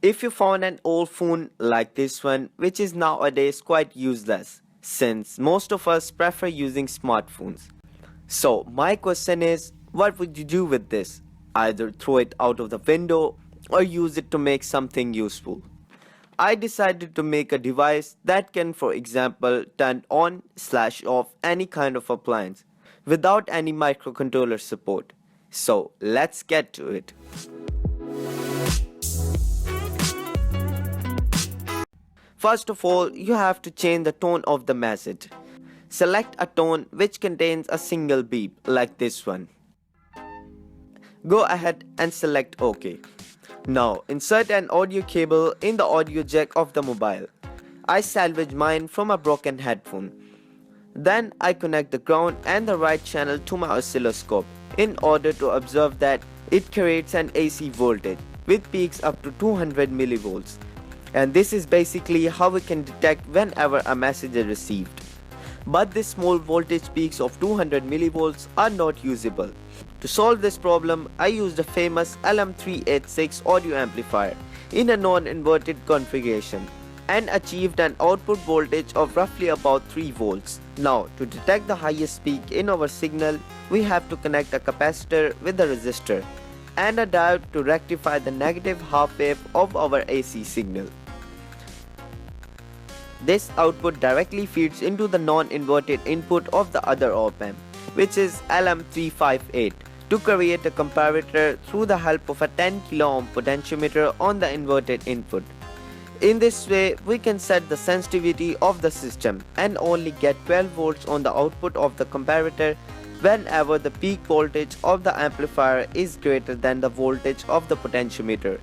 If you found an old phone like this one, which is nowadays quite useless, since most of us prefer using smartphones. So my question is, what would you do with this? Either throw it out of the window or use it to make something useful. I decided to make a device that can, for example, turn on/off any kind of appliance without any microcontroller support. So let's get to it. First of all, you have to change the tone of the message. Select a tone which contains a single beep like this one. Go ahead and select OK. Now insert an audio cable in the audio jack of the mobile. I salvaged mine from a broken headphone. Then I connect the ground and the right channel to my oscilloscope in order to observe that it creates an AC voltage with peaks up to 200 millivolts. And this is basically how we can detect whenever a message is received. But these small voltage peaks of 200 millivolts are not usable. To solve this problem, I used a famous LM386 audio amplifier in a non-inverted configuration and achieved an output voltage of roughly about 3 volts. Now, to detect the highest peak in our signal, we have to connect a capacitor with a resistor and a diode to rectify the negative half wave of our AC signal. This output directly feeds into the non-inverted input of the other op-amp, which is LM358, to create a comparator through the help of a 10 kilo ohm potentiometer on the inverted input. In this way, we can set the sensitivity of the system and only get 12 volts on the output of the comparator whenever the peak voltage of the amplifier is greater than the voltage of the potentiometer.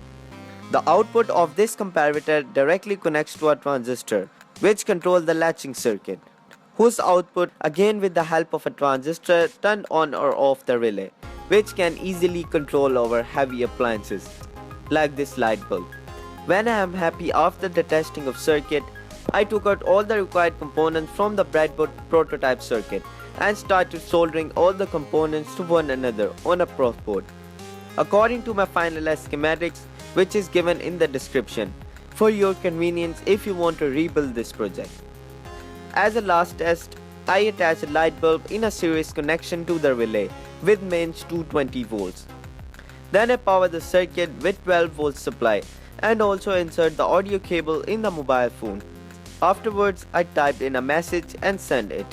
The output of this comparator directly connects to a transistor, which controls the latching circuit, whose output, again with the help of a transistor, turn on or off the relay, which can easily control our heavy appliances, like this light bulb. When I am happy after the testing of circuit, I took out all the required components from the breadboard prototype circuit and started soldering all the components to one another on a probe board, according to my finalized schematics, which is given in the description, for your convenience if you want to rebuild this project. As a last test, I attach a light bulb in a series connection to the relay with mains 220 volts. Then I power the circuit with 12 volts supply and also insert the audio cable in the mobile phone. Afterwards, I typed in a message and sent it,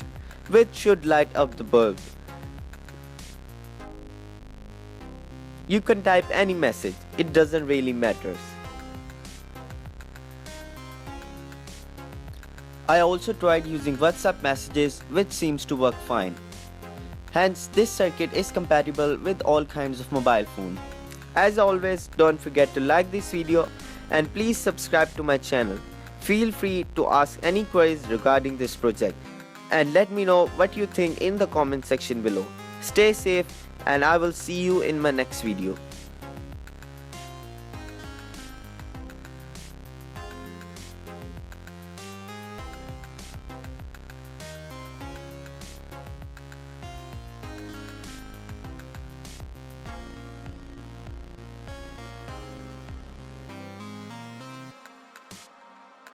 which should light up the bulb. You can type any message, it doesn't really matter. I also tried using WhatsApp messages, which seems to work fine. Hence, this circuit is compatible with all kinds of mobile phone. As always, don't forget to like this video and please subscribe to my channel. Feel free to ask any queries regarding this project and let me know what you think in the comment section below. Stay safe and I will see you in my next video.